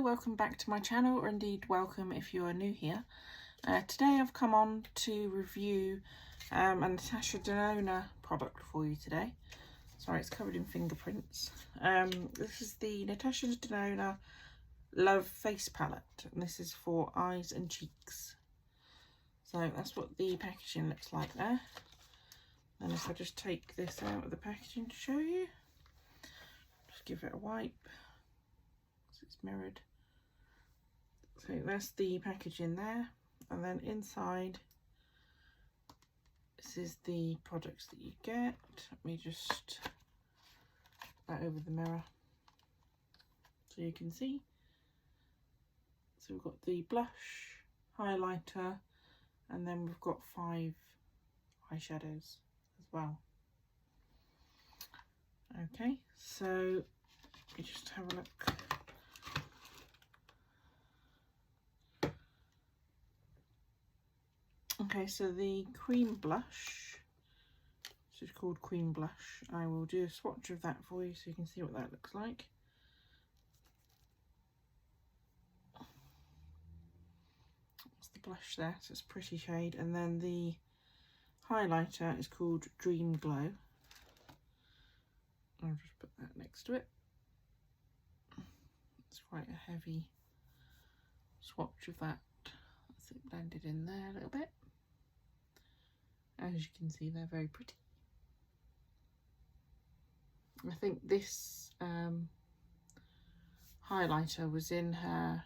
welcome back to my channel, or indeed welcome if you are new here. Today I've come on to review a Natasha Denona product for you today. Sorry, it's covered in fingerprints. This is the Natasha Denona Love Face Palette, and this is for eyes and cheeks. So that's what the packaging looks like there. And if I just take this out of the packaging to show you, just give it a wipe. It's mirrored. So that's the packaging there, and then inside this is the products that you get. Let me just put that over the mirror so you can see. So we've got the blush, highlighter, and then we've got 5 eyeshadows as well. Okay, so you just have a look. Okay, so the cream blush, this is called cream blush. I will do a swatch of that for you so you can see what that looks like. That's the blush there, so it's a pretty shade. And then the highlighter is called Dream Glow. I'll just put that next to it. It's quite a heavy swatch of that. That's it blended in there a little bit. As you can see, they're very pretty. I think this highlighter was in her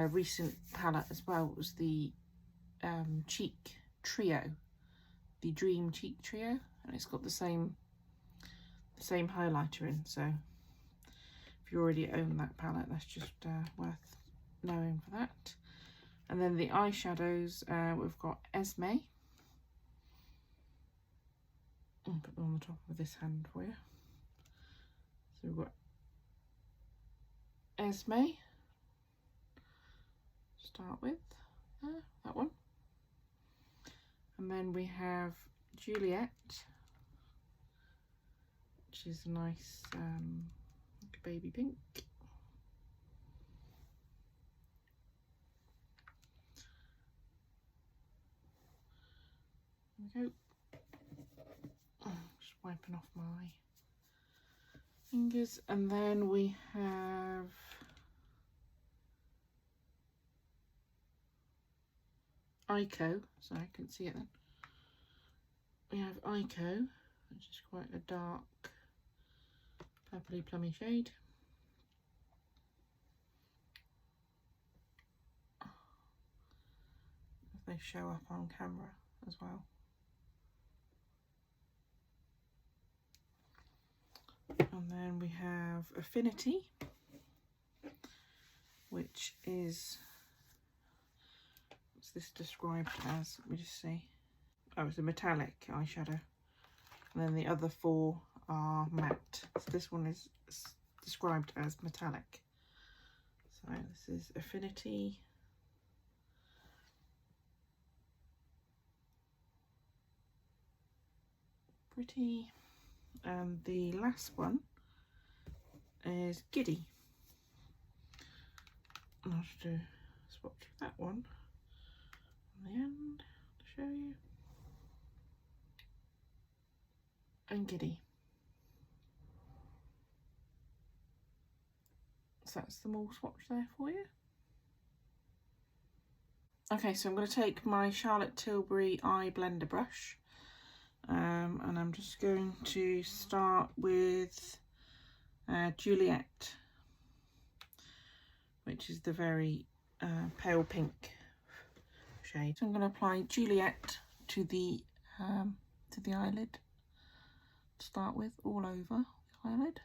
recent palette as well. It was the cheek trio, the Dream Cheek Trio, and it's got the same highlighter in. So if you already own that palette, that's just worth knowing for that. And then the eyeshadows, we've got Esme. I'll put them on the top of this hand for you. So we've got Esme, start with, that one. And then we have Juliet, which is a nice baby pink. There we go. Just wiping off my fingers. And then we have Ico, so I couldn't see it then. We have Ico, which is quite a dark purpley plummy shade. They show up on camera as well. And then we have Affinity, which is, what's this described as? Let me just see. Oh, it's a metallic eyeshadow. And then the other 4 are matte. So this one is described as metallic. So this is Affinity. Pretty. And the last one is Giddy. I'll just do a swatch of that one on the end to show you. And Giddy. So that's them all swatched there for you. Okay, so I'm going to take my Charlotte Tilbury eye blender brush. And I'm just going to start with Juliet, which is the very pale pink shade. So I'm going to apply Juliet to the eyelid to start with, all over the eyelid.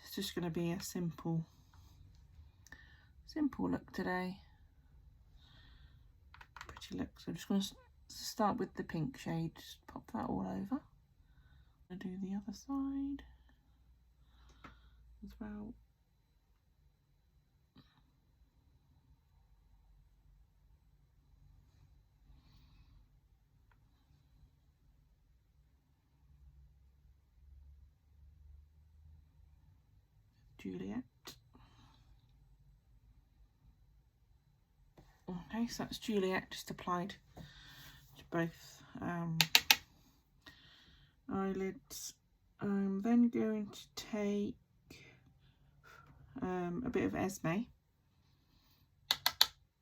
It's just going to be a simple look today. Pretty look. So I'm just going to start with the pink shade, just pop that all over. I'm going to do the other side as well. Juliet. Okay, so that's Juliet just applied to both eyelids. I'm then going to take a bit of Esme,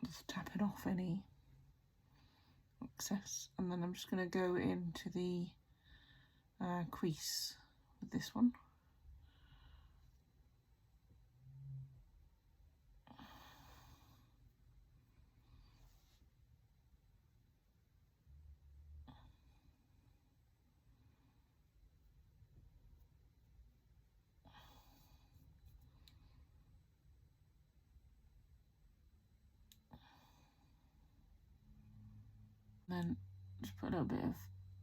just tapping off any excess, and then I'm just going to go into the crease with this one. Then just put a little bit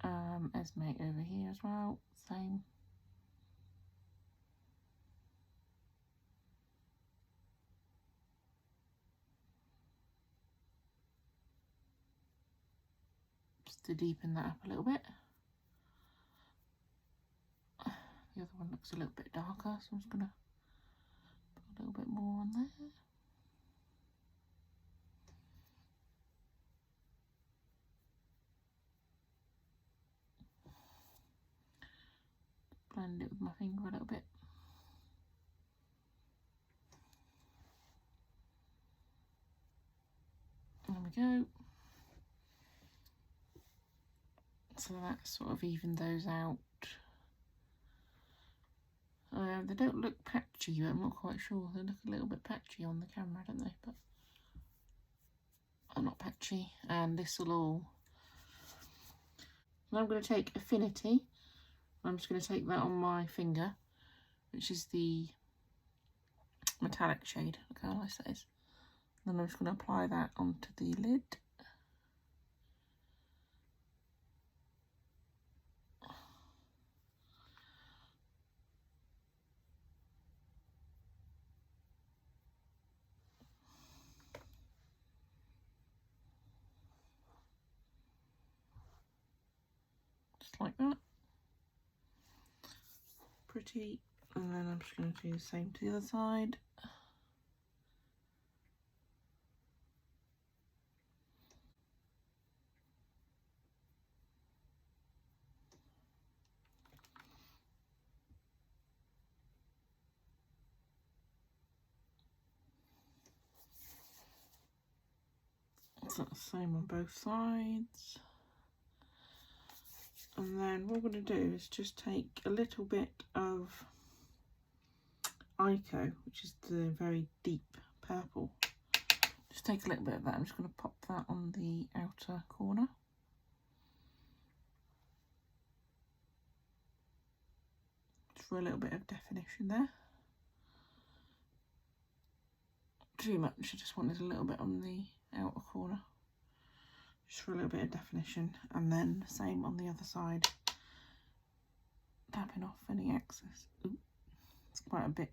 of Esme over here as well, same. Just to deepen that up a little bit. The other one looks a little bit darker, so I'm just going to put a little bit more on there. Blend it with my finger a little bit. There we go. So that sort of evened those out. They don't look patchy, I'm not quite sure. They look a little bit patchy on the camera, don't they? But not patchy. And this will all... Now I'm going to take Affinity. I'm just going to take that on my finger, which is the metallic shade. Look how nice that is. Then I'm just going to apply that onto the lid. Just like that. Pretty. And then I'm just going to do the same to the other side. So that's the same on both sides. And then what we're going to do is just take a little bit of Ico, which is the very deep purple. Just take a little bit of that. I'm just going to pop that on the outer corner. Just for a little bit of definition there. Too much, I just wanted a little bit on the outer corner. Just for a little bit of definition. And then same on the other side. Tapping off any excess. Ooh, it's quite a bit.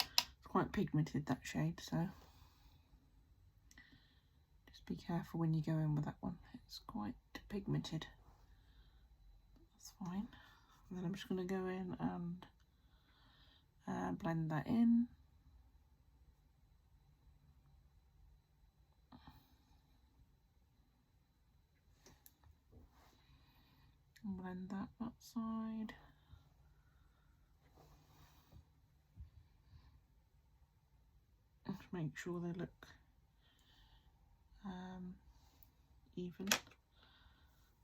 It's quite pigmented, that shade, so just be careful when you go in with that one. It's quite pigmented. That's fine. And then I'm just going to go in and blend that in. And blend that side. Just make sure they look even.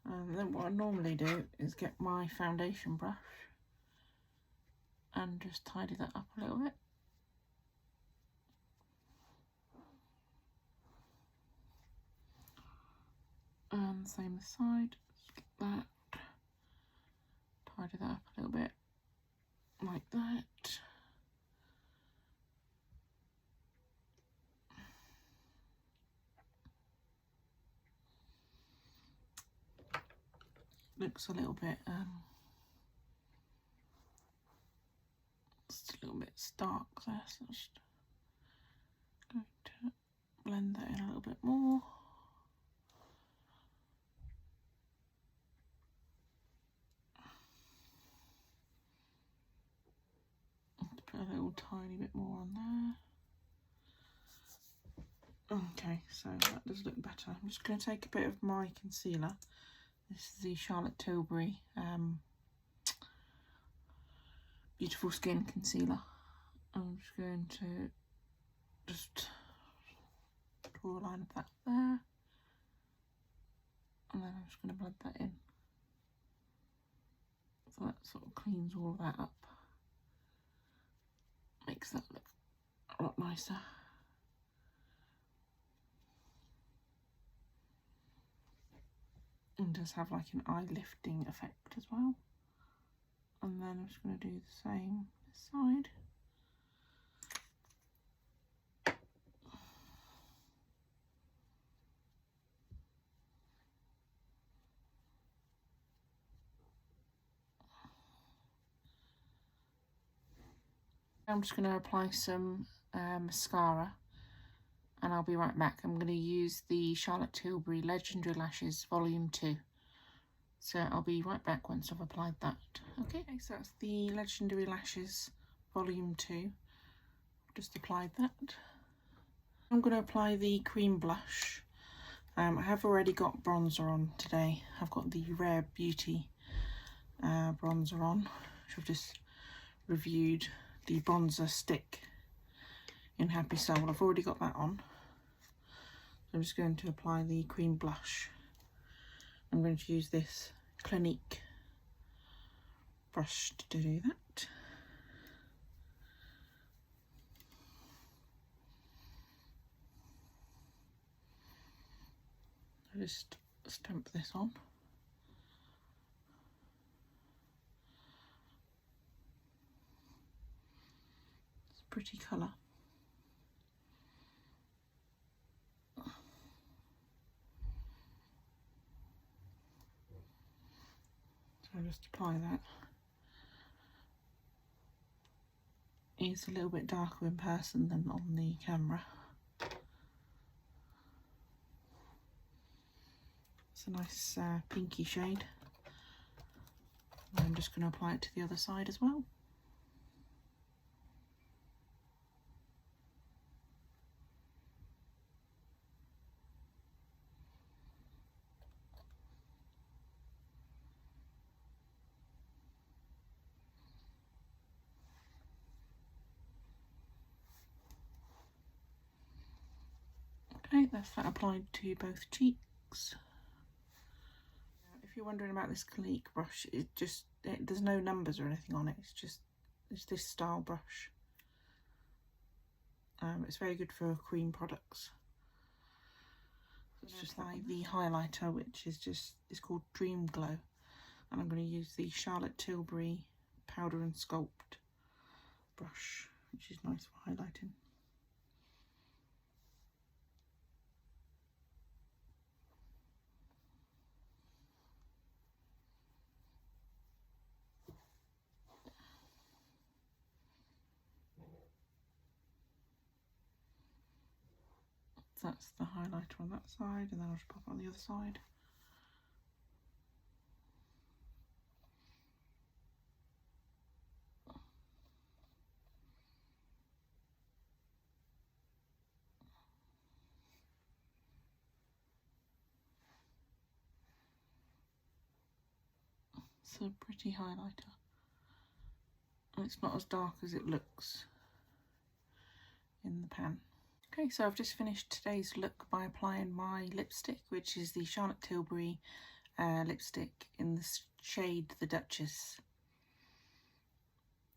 And then what I normally do is get my foundation brush and just tidy that up a little bit. And same this side, just like that. Tidy that up a little bit, like that. Looks a little bit, just a little bit stark there, so I'm just going to blend that in a little bit more. Put a little tiny bit more on there. Okay, so that does look better. I'm just going to take a bit of my concealer. This is the Charlotte Tilbury Beautiful Skin Concealer. I'm just going to draw a line of that there. And then I'm just going to blend that in. So that sort of cleans all of that up. Makes that look a lot nicer. And does have like an eye lifting effect as well. And then I'm just going to do the same this side. I'm just going to apply some mascara, and I'll be right back. I'm going to use the Charlotte Tilbury Legendary Lashes Volume 2. So I'll be right back once I've applied that. Okay, so that's the Legendary Lashes Volume 2. Just applied that. I'm going to apply the cream blush. I have already got bronzer on today. I've got the Rare Beauty bronzer on, which I've just reviewed. The bronzer stick in Happy Soul. I've already got that on. So I'm just going to apply the cream blush. I'm going to use this Clinique brush to do that. I just stamp this on. It's a pretty colour. So I just apply that. It's a little bit darker in person than on the camera. It's a nice pinky shade. And I'm just going to apply it to the other side as well. Okay, that's that applied to both cheeks. If you're wondering about this Clinique brush, there's no numbers or anything on it. It's this style brush. It's very good for cream products. It's just like the highlighter, which is called Dream Glow, and I'm going to use the Charlotte Tilbury Powder and Sculpt brush, which is nice for highlighting. So that's the highlighter on that side, and then I'll just pop it on the other side. It's a pretty highlighter, and it's not as dark as it looks in the pan. Okay, so I've just finished today's look by applying my lipstick, which is the Charlotte Tilbury lipstick in the shade The Duchess.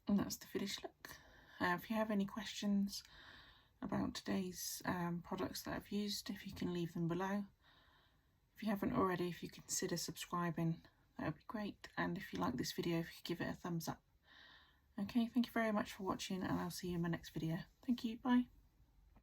And that's the finished look. If you have any questions about today's products that I've used, if you can leave them below. If you haven't already, if you consider subscribing, that would be great. And if you like this video, if you could give it a thumbs up. Okay, thank you very much for watching, and I'll see you in my next video. Thank you, bye.